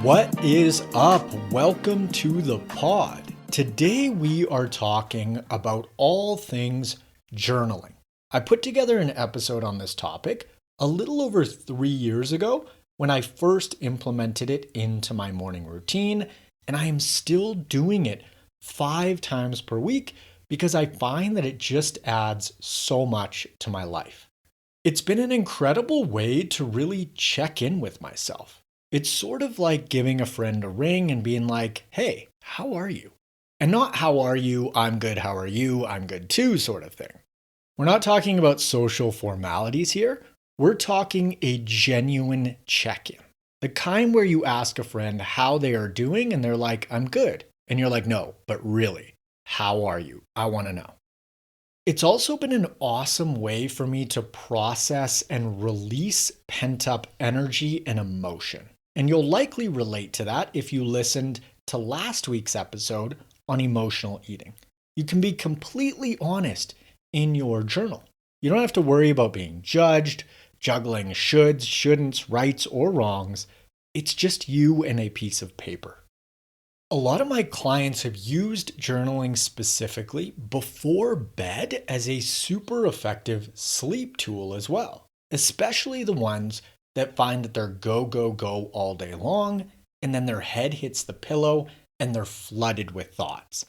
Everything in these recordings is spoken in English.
What is up? Welcome to the pod. Today we are talking about all things journaling. I put together an episode on this topic a little over 3 years ago when I first implemented it into my morning routine, and I am still doing it 5 times per week because I find that it just adds so much to my life. It's been an incredible way to really check in with myself. It's sort of like giving a friend a ring and being like, hey, how are you? And not how are you, I'm good, how are you, I'm good too sort of thing. We're not talking about social formalities here. We're talking a genuine check-in. The kind where you ask a friend how they are doing and they're like, I'm good. And you're like, no, but really, how are you? I want to know. It's also been an awesome way for me to process and release pent-up energy and emotion. And you'll likely relate to that if you listened to last week's episode on emotional eating. You can be completely honest in your journal. You don't have to worry about being judged, juggling shoulds, shouldn'ts, rights, or wrongs. It's just you and a piece of paper. A lot of my clients have used journaling specifically before bed as a super effective sleep tool as well, especially the ones that find that they're go, go, go all day long, and then their head hits the pillow and they're flooded with thoughts.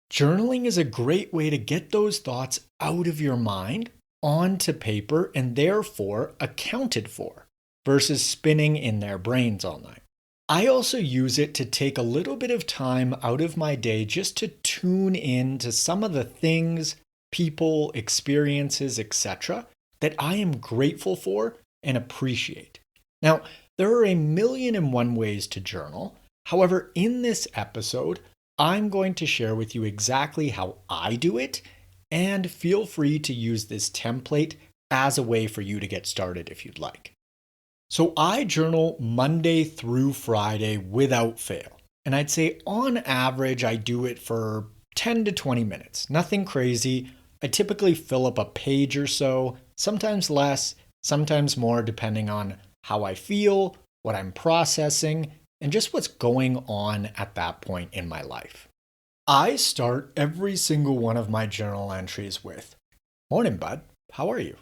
Journaling is a great way to get those thoughts out of your mind onto paper and therefore accounted for versus spinning in their brains all night. I also use it to take a little bit of time out of my day just to tune in to some of the things, people, experiences, etc. that I am grateful for and appreciate. Now, there are a million and one ways to journal. However, in this episode, I'm going to share with you exactly how I do it, and feel free to use this template as a way for you to get started if you'd like. So I journal Monday through Friday without fail. And I'd say on average, I do it for 10 to 20 minutes. Nothing crazy. I typically fill up a page or so, sometimes less, sometimes more, depending on how I feel, what I'm processing, and just what's going on at that point in my life. I start every single one of my journal entries with, "Morning, bud. How are you?"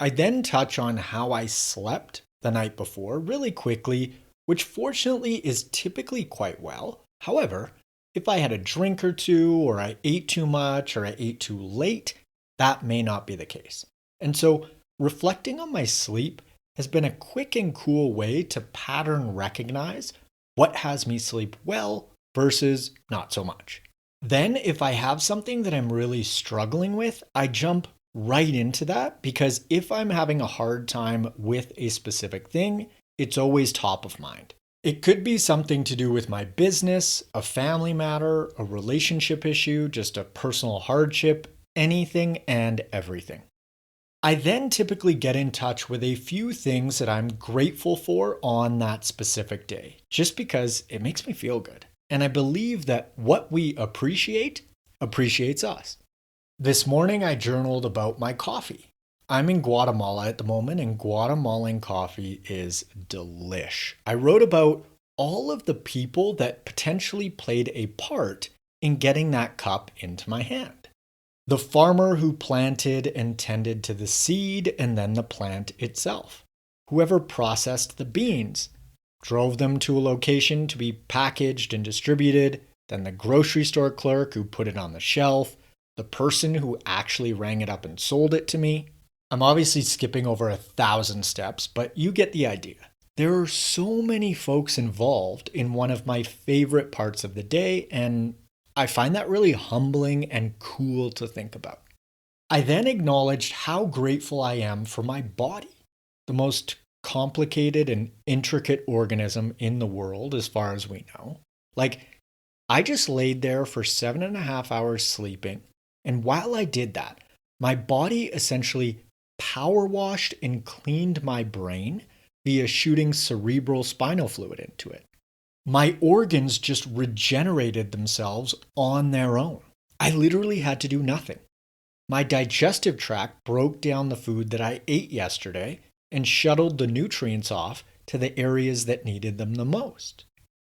I then touch on how I slept the night before really quickly, which fortunately is typically quite well. However, if I had a drink or two, or I ate too much, or I ate too late, that may not be the case. And so reflecting on my sleep has been a quick and cool way to pattern recognize what has me sleep well versus not so much. Then if I have something that I'm really struggling with, I jump right into that because if I'm having a hard time with a specific thing, it's always top of mind. It could be something to do with my business, a family matter, a relationship issue, just a personal hardship, anything and everything. I then typically get in touch with a few things that I'm grateful for on that specific day, just because it makes me feel good. And I believe that what we appreciate appreciates us. This morning I journaled about my coffee. I'm in Guatemala at the moment, and Guatemalan coffee is delish. I wrote about all of the people that potentially played a part in getting that cup into my hand. The farmer who planted and tended to the seed and then the plant itself. Whoever processed the beans, drove them to a location to be packaged and distributed, then the grocery store clerk who put it on the shelf, the person who actually rang it up and sold it to me. I'm obviously skipping over 1,000 steps, but you get the idea. There are so many folks involved in one of my favorite parts of the day, and I find that really humbling and cool to think about. I then acknowledged how grateful I am for my body, the most complicated and intricate organism in the world as far as we know. I just laid there for 7.5 hours sleeping, and while I did that, my body essentially power washed and cleaned my brain via shooting cerebral spinal fluid into it. My organs just regenerated themselves on their own. I literally had to do nothing. My digestive tract broke down the food that I ate yesterday and shuttled the nutrients off to the areas that needed them the most.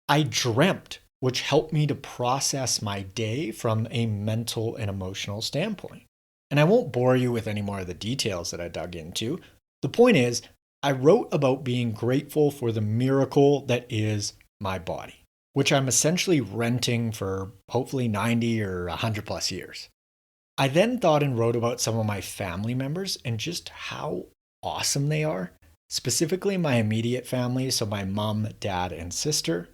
I dreamt, which helped me to process my day from a mental and emotional standpoint. And I won't bore you with any more of the details that I dug into. The point is, I wrote about being grateful for the miracle that is my body, which I'm essentially renting for hopefully 90 or 100 plus years. I then thought and wrote about some of my family members and just how awesome they are, specifically my immediate family, so my mom, dad, and sister.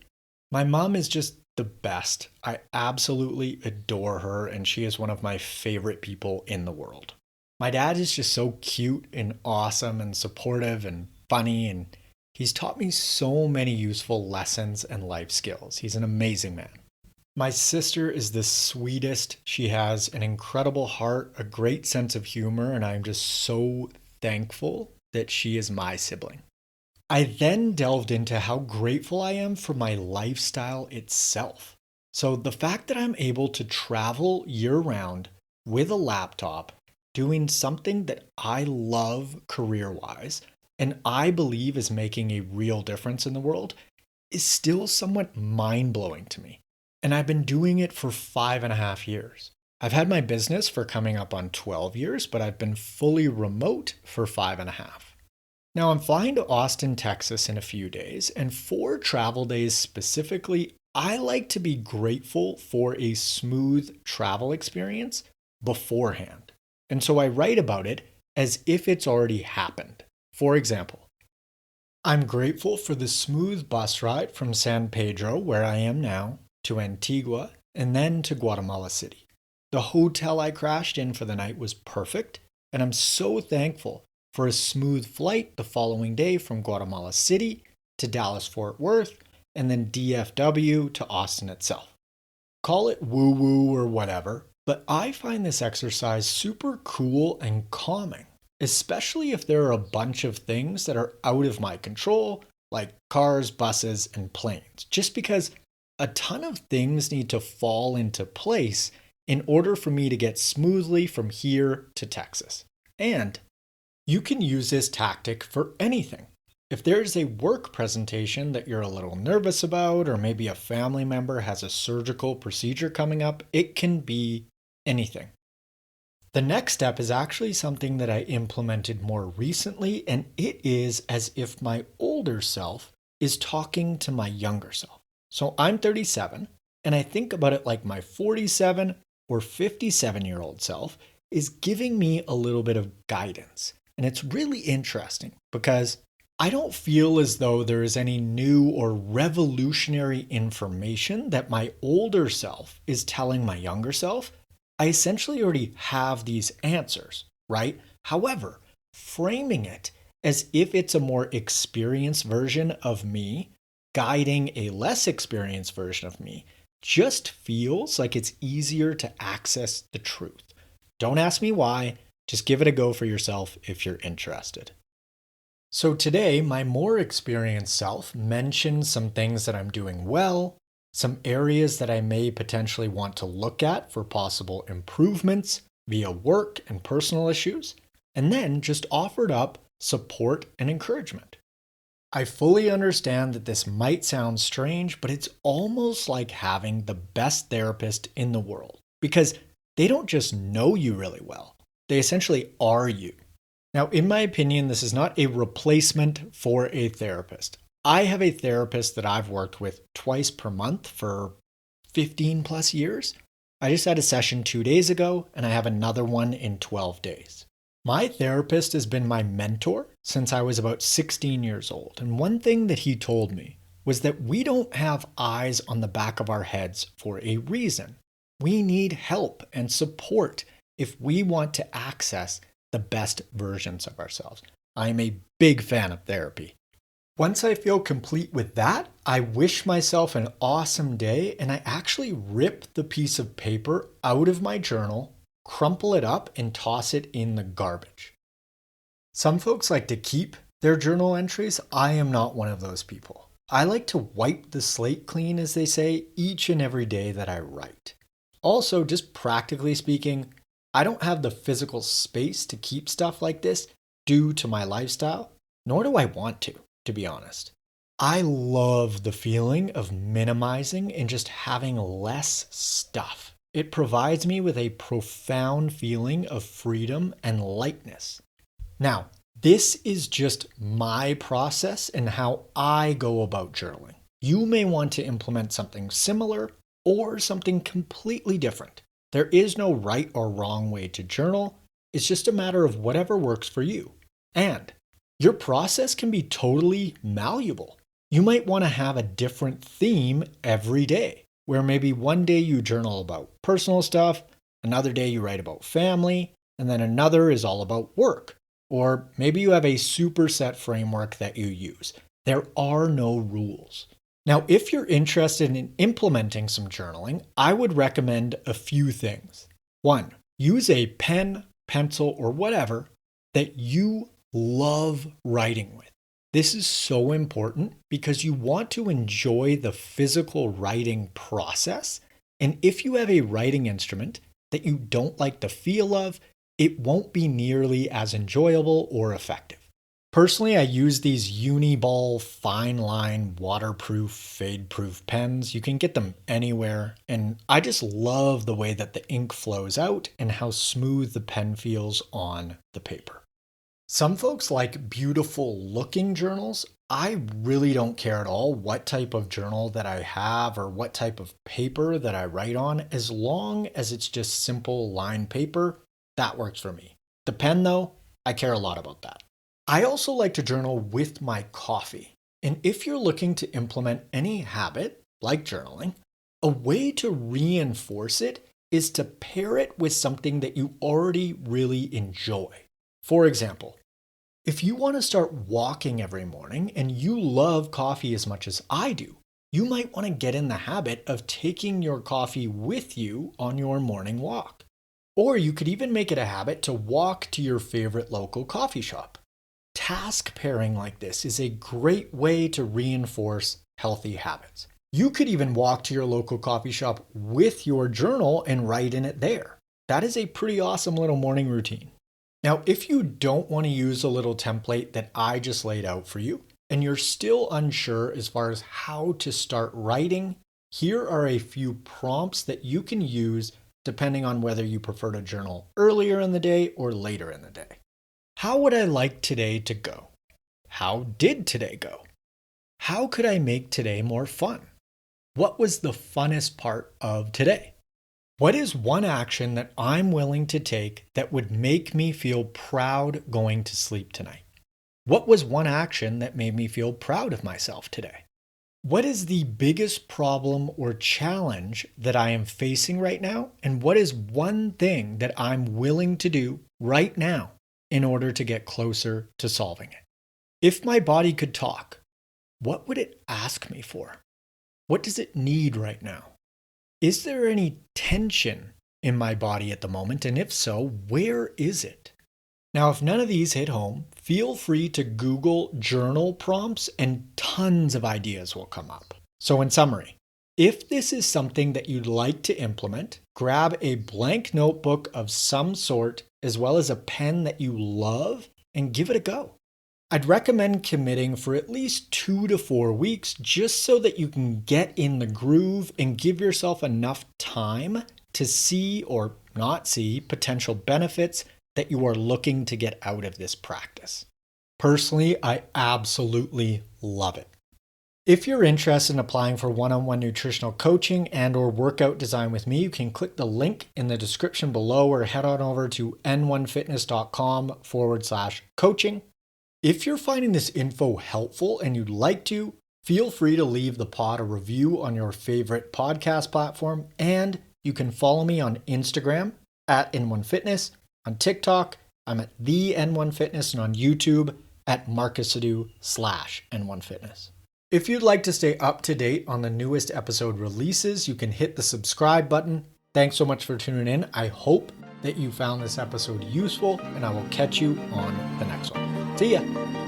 My mom is just the best. I absolutely adore her, and she is one of my favorite people in the world. My dad is just so cute and awesome and supportive and funny, and he's taught me so many useful lessons and life skills. He's an amazing man. My sister is the sweetest. She has an incredible heart, a great sense of humor, and I'm just so thankful that she is my sibling. I then delved into how grateful I am for my lifestyle itself. So, the fact that I'm able to travel year round with a laptop, doing something that I love career wise, and I believe is making a real difference in the world, is still somewhat mind blowing to me. And I've been doing it for 5.5 years. I've had my business for coming up on 12 years, but I've been fully remote for 5.5. Now, I'm flying to Austin, Texas in a few days, and for travel days specifically, I like to be grateful for a smooth travel experience beforehand. And so I write about it as if it's already happened. For example, I'm grateful for the smooth bus ride from San Pedro, where I am now, to Antigua, and then to Guatemala City. The hotel I crashed in for the night was perfect, and I'm so thankful for a smooth flight the following day from Guatemala City to Dallas Fort Worth, and then DFW to Austin itself. Call it woo woo or whatever, but I find this exercise super cool and calming, especially if there are a bunch of things that are out of my control, like cars, buses, and planes, just because a ton of things need to fall into place in order for me to get smoothly from here to Texas. And you can use this tactic for anything. If there's a work presentation that you're a little nervous about, or maybe a family member has a surgical procedure coming up, it can be anything. The next step is actually something that I implemented more recently, and it is as if my older self is talking to my younger self. So I'm 37, and I think about it like my 47 or 57-year-old self is giving me a little bit of guidance. And it's really interesting because I don't feel as though there is any new or revolutionary information that my older self is telling my younger self. I essentially already have these answers, right? However, framing it as if it's a more experienced version of me guiding a less experienced version of me just feels like it's easier to access the truth. Don't ask me why, just give it a go for yourself if you're interested. So today, my more experienced self mentions some things that I'm doing well, some areas that I may potentially want to look at for possible improvements via work and personal issues, and then just offered up support and encouragement. I fully understand that this might sound strange, but it's almost like having the best therapist in the world because they don't just know you really well, they essentially are you. Now, in my opinion, this is not a replacement for a therapist. I have a therapist that I've worked with twice per month for 15 plus years. I just had a session 2 days ago, and I have another one in 12 days. My therapist has been my mentor since I was about 16 years old, and one thing that he told me was that we don't have eyes on the back of our heads for a reason. We need help and support if we want to access the best versions of ourselves. I'm a big fan of therapy. Once I feel complete with that, I wish myself an awesome day, and I actually rip the piece of paper out of my journal, crumple it up, and toss it in the garbage. Some folks like to keep their journal entries. I am not one of those people. I like to wipe the slate clean, as they say, each and every day that I write. Also, just practically speaking, I don't have the physical space to keep stuff like this due to my lifestyle, nor do I want to be honest. I love the feeling of minimizing and just having less stuff. It provides me with a profound feeling of freedom and lightness. Now, this is just my process and how I go about journaling. You may want to implement something similar or something completely different. There is no right or wrong way to journal. It's just a matter of whatever works for you. And your process can be totally malleable. You might want to have a different theme every day, where maybe one day you journal about personal stuff, another day you write about family, and then another is all about work. Or maybe you have a superset framework that you use. There are no rules. Now, if you're interested in implementing some journaling, I would recommend a few things. One, use a pen, pencil, or whatever that you love writing with. This is so important because you want to enjoy the physical writing process. And if you have a writing instrument that you don't like the feel of, it won't be nearly as enjoyable or effective. Personally, I use these Uniball fine line waterproof, fade-proof pens. You can get them anywhere, and I just love the way that the ink flows out and how smooth the pen feels on the paper. Some folks like beautiful looking journals. I really don't care at all what type of journal that I have or what type of paper that I write on, as long as it's just simple lined paper. That works for me. The pen, though, I care a lot about that. I also like to journal with my coffee. And if you're looking to implement any habit, like journaling, a way to reinforce it is to pair it with something that you already really enjoy. For example, if you want to start walking every morning and you love coffee as much as I do, you might want to get in the habit of taking your coffee with you on your morning walk. Or you could even make it a habit to walk to your favorite local coffee shop. Task pairing like this is a great way to reinforce healthy habits. You could even walk to your local coffee shop with your journal and write in it there. That is a pretty awesome little morning routine. Now, if you don't want to use a little template that I just laid out for you, and you're still unsure as far as how to start writing, here are a few prompts that you can use depending on whether you prefer to journal earlier in the day or later in the day. How would I like today to go? How did today go? How could I make today more fun? What was the funnest part of today? What is one action that I'm willing to take that would make me feel proud going to sleep tonight? What was one action that made me feel proud of myself today? What is the biggest problem or challenge that I am facing right now? And what is one thing that I'm willing to do right now in order to get closer to solving it? If my body could talk, what would it ask me for? What does it need right now? Is there any tension in my body at the moment? And if so, where is it? Now, if none of these hit home, feel free to Google journal prompts and tons of ideas will come up. So in summary, if this is something that you'd like to implement, grab a blank notebook of some sort as well as a pen that you love and give it a go. I'd recommend committing for at least 2 to 4 weeks just so that you can get in the groove and give yourself enough time to see or not see potential benefits that you are looking to get out of this practice. Personally, I absolutely love it. If you're interested in applying for one-on-one nutritional coaching and or workout design with me, you can click the link in the description below or head on over to n1fitness.com/coaching. If you're finding this info helpful and you'd like to, feel free to leave the pod a review on your favorite podcast platform, and you can follow me on Instagram at N1Fitness. On TikTok, I'm at the N1Fitness, and on YouTube at marcusadu/N1Fitness. If you'd like to stay up to date on the newest episode releases, you can hit the subscribe button. Thanks so much for tuning in. I hope that you found this episode useful, and I will catch you on the next one. See ya.